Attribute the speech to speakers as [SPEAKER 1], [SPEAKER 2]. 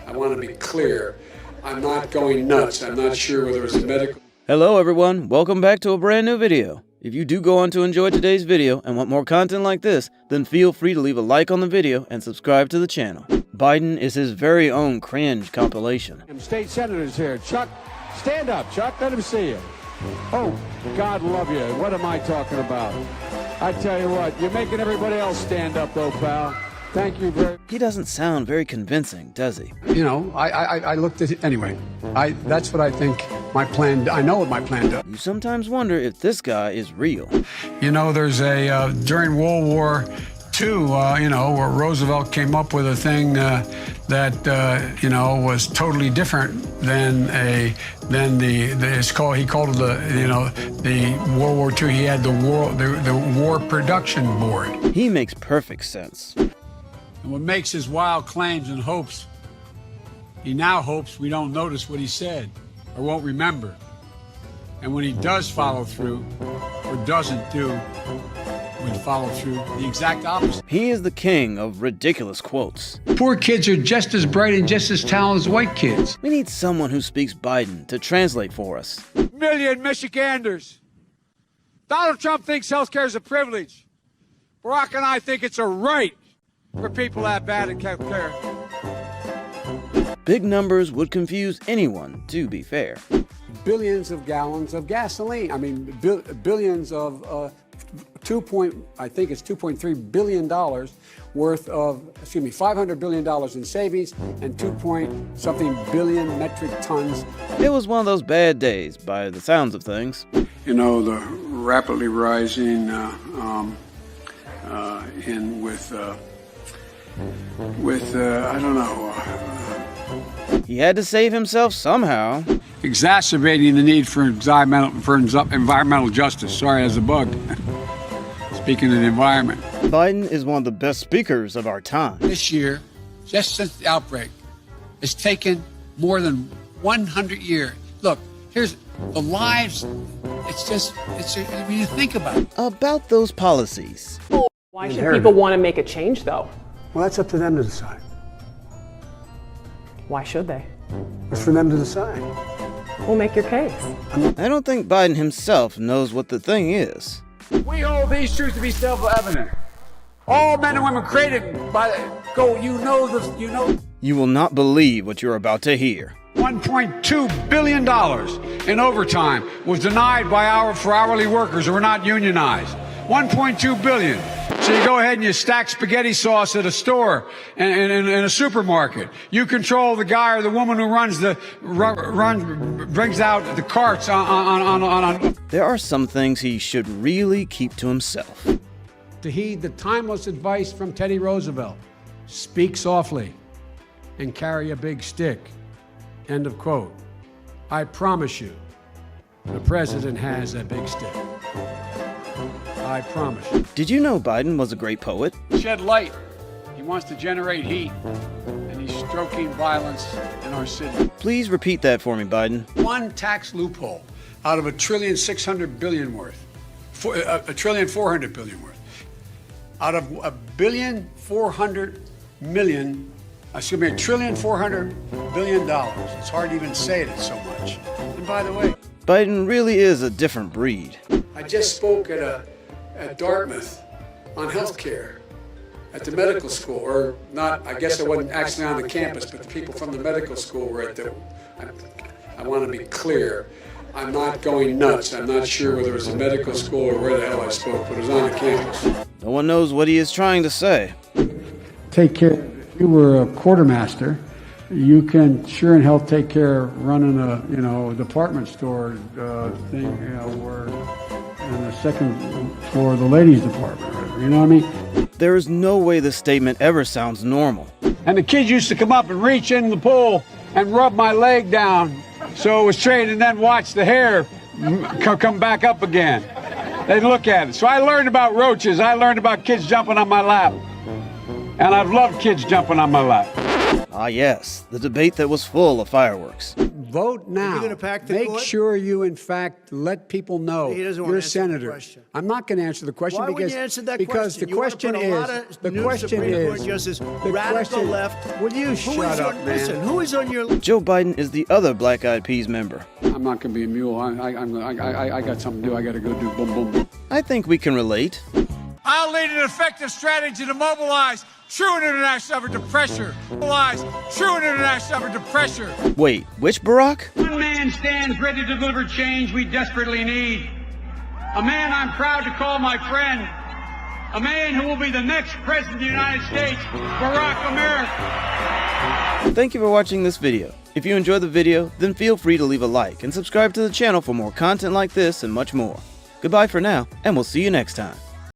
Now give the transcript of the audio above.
[SPEAKER 1] I want to be clear. I'm not going nuts. I'm not sure whether it's a medical...
[SPEAKER 2] Hello everyone, welcome back to a brand new video. If you do go on to enjoy today's video and want more content like this, then feel free to leave a like on the video and subscribe to the channel. Biden is his very own cringe compilation.
[SPEAKER 3] State senators here. Chuck, stand up, Chuck. Let him see you. Oh, God love you. What am I talking about? I tell you what, you're making everybody else stand up, though, pal. Thank you very much.
[SPEAKER 2] He doesn't sound very convincing, does he?
[SPEAKER 1] You know, I looked at it anyway. That's what I think my plan... I know what my plan does.
[SPEAKER 2] You sometimes wonder if this guy is real.
[SPEAKER 1] You know, there's a... during World War II, where Roosevelt came up with a thing that was totally different than it's called. He called it the World War II. He had the War Production Board.
[SPEAKER 2] He makes perfect sense.
[SPEAKER 1] And what makes his wild claims and hopes, he now hopes we don't notice what he said or won't remember. And when he does follow through or doesn't do, we follow through the exact opposite.
[SPEAKER 2] He is the king of ridiculous quotes.
[SPEAKER 1] Poor kids are just as bright and just as talented as white kids.
[SPEAKER 2] We need someone who speaks Biden to translate for us.
[SPEAKER 3] Million Michiganders. Donald Trump thinks health care is a privilege. Barack and I think it's a right for people to have bad health care.
[SPEAKER 2] Big numbers would confuse anyone, to be fair.
[SPEAKER 4] Billions of gallons of gasoline. I mean, billions of I think it's $2.3 billion worth of, $500 billion in savings and 2-point-something billion metric tons.
[SPEAKER 2] It was one of those bad days, by the sounds of things.
[SPEAKER 1] You know, the rapidly rising I don't know.
[SPEAKER 2] He had to save himself somehow.
[SPEAKER 1] Exacerbating the need for environmental justice. Sorry, as a bug. Speaking of the environment.
[SPEAKER 2] Biden is one of the best speakers of our time.
[SPEAKER 1] This year, just since the outbreak, it's taken more than 100 years. Look, here's the lives. When you think about it.
[SPEAKER 2] About those policies.
[SPEAKER 5] Why should people want to make a change, though?
[SPEAKER 4] Well, that's up to them to decide.
[SPEAKER 5] Why should they?
[SPEAKER 4] It's for them to decide.
[SPEAKER 5] We'll make your case.
[SPEAKER 2] I don't think Biden himself knows what the thing is.
[SPEAKER 3] We hold these truths to be self-evident. All men and women created by
[SPEAKER 2] You will not believe what you're about to hear.
[SPEAKER 1] $1.2 billion in overtime was denied for hourly workers who were not unionized. $1.2 billion. So you go ahead and you stack spaghetti sauce at a store and in a supermarket. You control the guy or the woman who brings out the carts on.
[SPEAKER 2] There are some things he should really keep to himself.
[SPEAKER 3] To heed the timeless advice from Teddy Roosevelt, speak softly and carry a big stick. End of quote. I promise you, the president has a big stick. I promise you.
[SPEAKER 2] Did you know Biden was a great poet?
[SPEAKER 1] Shed light. He wants to generate heat, and he's stroking violence in our city.
[SPEAKER 2] Please repeat that for me, Biden.
[SPEAKER 1] One tax loophole out of $1.6 trillion worth, $1.4 trillion worth, out of $1.4 billion. It's hard to even say it so much. And by the way,
[SPEAKER 2] Biden really is a different breed.
[SPEAKER 1] I just spoke at Dartmouth on health care at the medical school, or not, I guess I wasn't actually on the campus, but the people from the medical school were at the, I want to be clear, I'm not going nuts. I'm not sure whether it was a medical school or where the hell I spoke, but it was on the campus.
[SPEAKER 2] No one knows what he is trying to say.
[SPEAKER 1] Take care. If you were a quartermaster, you can sure in health take care of running a department store thing, where in the second floor of the ladies department, you know what I mean?
[SPEAKER 2] There is no way this statement ever sounds normal.
[SPEAKER 1] And the kids used to come up and reach in the pool and rub my leg down so it was straight, and then watch the hair come back up again. They'd look at it. So I learned about roaches. I learned about kids jumping on my lap. And I've loved kids jumping on my lap.
[SPEAKER 2] Ah yes, the debate that was full of fireworks.
[SPEAKER 4] Vote now.
[SPEAKER 6] gonna pack the
[SPEAKER 4] Make
[SPEAKER 6] court?
[SPEAKER 4] sure you, in fact, let people know
[SPEAKER 6] He doesn't wanna
[SPEAKER 4] you're a
[SPEAKER 6] answer the
[SPEAKER 4] senator.
[SPEAKER 6] question.
[SPEAKER 4] I'm not going to answer the question
[SPEAKER 6] Why
[SPEAKER 4] because
[SPEAKER 6] wouldn't you answer that
[SPEAKER 4] because the
[SPEAKER 6] question? You wanna
[SPEAKER 4] question
[SPEAKER 6] put a lot of
[SPEAKER 4] is the
[SPEAKER 6] new
[SPEAKER 4] question
[SPEAKER 6] Supreme Court
[SPEAKER 4] is
[SPEAKER 6] justices,
[SPEAKER 4] the
[SPEAKER 6] radical
[SPEAKER 4] question.
[SPEAKER 6] left.
[SPEAKER 4] Will you shut up, man?
[SPEAKER 6] Listen, who is on your
[SPEAKER 2] Joe Biden is the other Black Eyed Peas member.
[SPEAKER 4] I'm not going to be a mule. I got something to do. I got to go do boom boom boom.
[SPEAKER 2] I think we can relate.
[SPEAKER 7] I'll lead an effective strategy to mobilize true international effort to pressure. Mobilize true international effort to pressure.
[SPEAKER 2] Wait, which Barack?
[SPEAKER 8] One man stands ready to deliver change we desperately need. A man I'm proud to call my friend. A man who will be the next president of the United States, Barack America.
[SPEAKER 2] Thank you for watching this video. If you enjoyed the video, then feel free to leave a like and subscribe to the channel for more content like this and much more. Goodbye for now, and we'll see you next time.